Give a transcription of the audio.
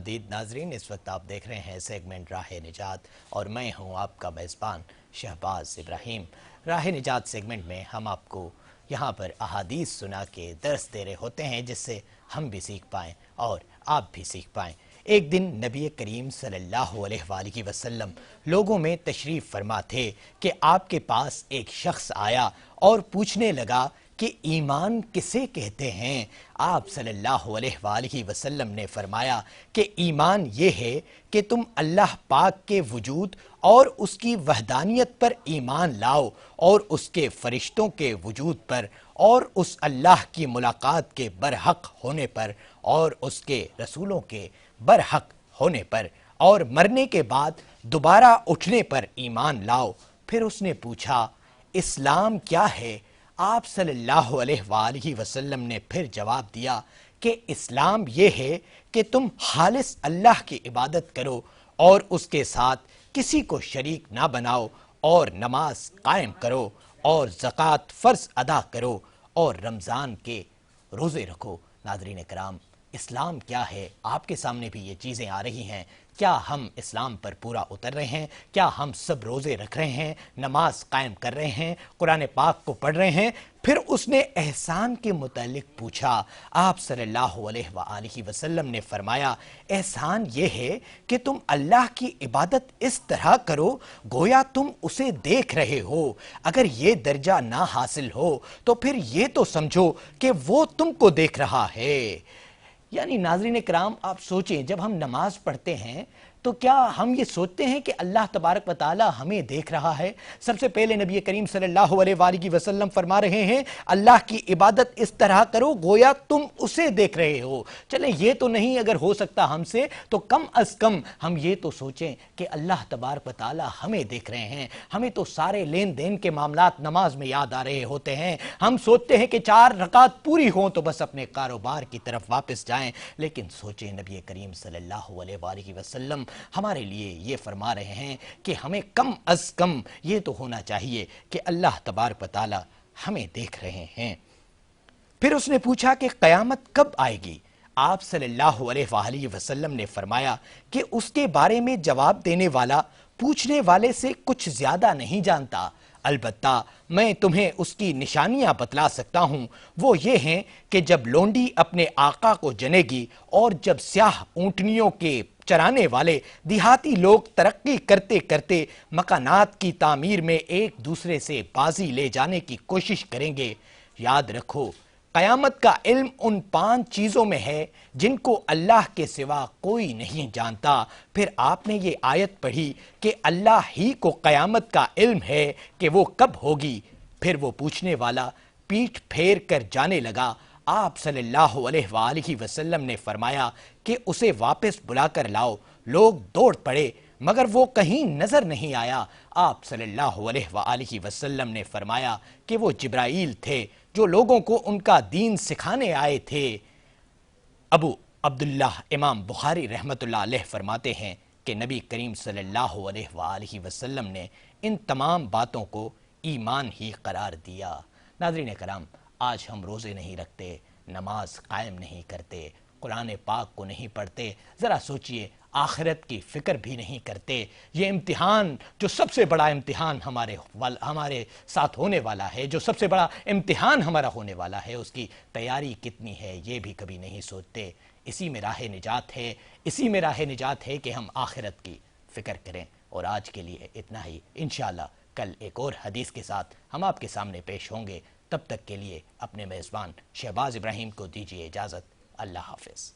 खुशामदीद नाजरीन, इस वक्त आप देख रहे हैं सेगमेंट राह निजात और मैं हूं आपका मेज़बान शहबाज इब्राहिम। राह निजात सेगमेंट में हम आपको यहाँ पर अहादीस सुना के दर्स दे रहे होते हैं जिससे हम भी सीख पाएँ और आप भी सीख पाएँ। एक दिन नबी करीम सल्लल्लाहु अलैहि वसल्लम लोगों में तशरीफ़ फरमा थे कि आपके पास एक शख्स आया और पूछने लगा कि ईमान किसे कहते हैं। आप सल्लल्लाहु अलैहि वसल्लम ने फरमाया कि ईमान ये है कि तुम अल्लाह पाक के वजूद और उसकी वहदानियत पर ईमान लाओ और उसके फरिश्तों के वजूद पर और उस अल्लाह की मुलाकात के बरहक होने पर और उसके रसूलों के बरहक होने पर और मरने के बाद दोबारा उठने पर ईमान लाओ। फिर उसने पूछा, इस्लाम क्या है? आप सल्लल्लाहु अलैहि वसल्लम ने फिर जवाब दिया कि इस्लाम ये है कि तुम खालिस अल्लाह की इबादत करो और उसके साथ किसी को शरीक ना बनाओ और नमाज कायम करो और ज़कात फ़र्ज अदा करो और रमज़ान के रोज़े रखो। नाज़रीन कराम, इस्लाम क्या है? आपके सामने भी ये चीज़ें आ रही हैं। क्या हम इस्लाम पर पूरा उतर रहे हैं? क्या हम सब रोज़े रख रहे हैं, नमाज कायम कर रहे हैं, कुरान पाक को पढ़ रहे हैं? फिर उसने एहसान के मुतालिक पूछा। आप सल्लल्लाहु अलैहि वसल्लम ने फरमाया, एहसान ये है कि तुम अल्लाह की इबादत इस तरह करो गोया तुम उसे देख रहे हो। अगर ये दर्जा ना हासिल हो तो फिर ये तो समझो कि वो तुमको देख रहा है। यानी नाज़रीन कराम, आप सोचें, जब हम नमाज पढ़ते हैं तो क्या हम ये सोचते हैं कि अल्लाह तबारक व तआला हमें देख रहा है? सबसे पहले नबी करीम सल्लल्लाहु अलैहि वसल्लम फरमा रहे हैं, अल्लाह की इबादत इस तरह करो गोया तुम उसे देख रहे हो। चले ये तो नहीं अगर हो सकता हमसे, तो कम अज़ कम हम ये तो सोचें कि अल्लाह तबारक व तआला हमें देख रहे हैं। हमें तो सारे लेन देन के मामलात नमाज में याद आ रहे होते हैं। हम सोचते हैं कि 4 रकात पूरी हों तो बस अपने कारोबार की तरफ वापस जाएं। लेकिन सोचें, नबी करीम सल्लल्लाहु अलैहि वसल्लम हमारे लिए ये फरमा रहे हैं कि हमें कम अज़ कम ये तो होना चाहिए कि अल्लाह तबारक व तआला हमें देख रहे हैं। फिर उसने पूछा कि क़यामत कब आएगी? आप सल्लल्लाहु अलैहि वसल्लम ने फरमाया कि उसके बारे में जवाब देने वाला पूछने वाले से कुछ ज़्यादा नहीं जानता, अलबत्ता मैं तुम्हें उसकी निशानियां बतला सकता हूं। वो ये हैं कि जब लोंडी अपने आका को जनेगी और जब स्याह ऊंटनियों के चराने वाले देहाती लोग तरक्की करते करते मकानात की तामीर में एक दूसरे से बाजी ले जाने की कोशिश करेंगे। याद रखो, क़यामत का इल्म उन 5 चीज़ों में है जिनको अल्लाह के सिवा कोई नहीं जानता। फिर आपने ये आयत पढ़ी कि अल्लाह ही को क़यामत का इल्म है कि वो कब होगी। फिर वो पूछने वाला पीठ फेर कर जाने लगा। आप सल्लल्लाहु अलैहि वसल्लम ने फरमाया कि उसे वापस बुलाकर लाओ। लोग दौड़ पड़े मगर वो कहीं नजर नहीं आया। आप सल्लल्लाहु अलैहि वसल्लम ने फरमाया कि वो जिब्राईल थे जो लोगों को उनका दीन सिखाने आए थे। अबू अब्दुल्लाह इमाम बुखारी रहमतुल्लाह अलैह फरमाते हैं कि नबी करीम सल्लल्लाहु अलैहि वसल्लम ने इन तमाम बातों को ईमान ही करार दिया। नाज़रीन कराम, आज हम रोज़े नहीं रखते, नमाज कायम नहीं करते, कुरान पाक को नहीं पढ़ते। ज़रा सोचिए, आखिरत की फ़िक्र भी नहीं करते। ये इम्तिहान, जो सबसे बड़ा इम्तिहान हमारे साथ होने वाला है, जो सबसे बड़ा इम्तिहान हमारा होने वाला है, उसकी तैयारी कितनी है ये भी कभी नहीं सोचते। इसी में राह निजात है, इसी में राह निजात है कि हम आखिरत की फ़िक्र करें। और आज के लिए इतना ही। इंशाअल्लाह कल एक और हदीस के साथ हम आपके सामने पेश होंगे। तब तक के लिए अपने मेज़बान शहबाज इब्राहिम को दीजिए इजाज़त। अल्लाह हाफ़िज़।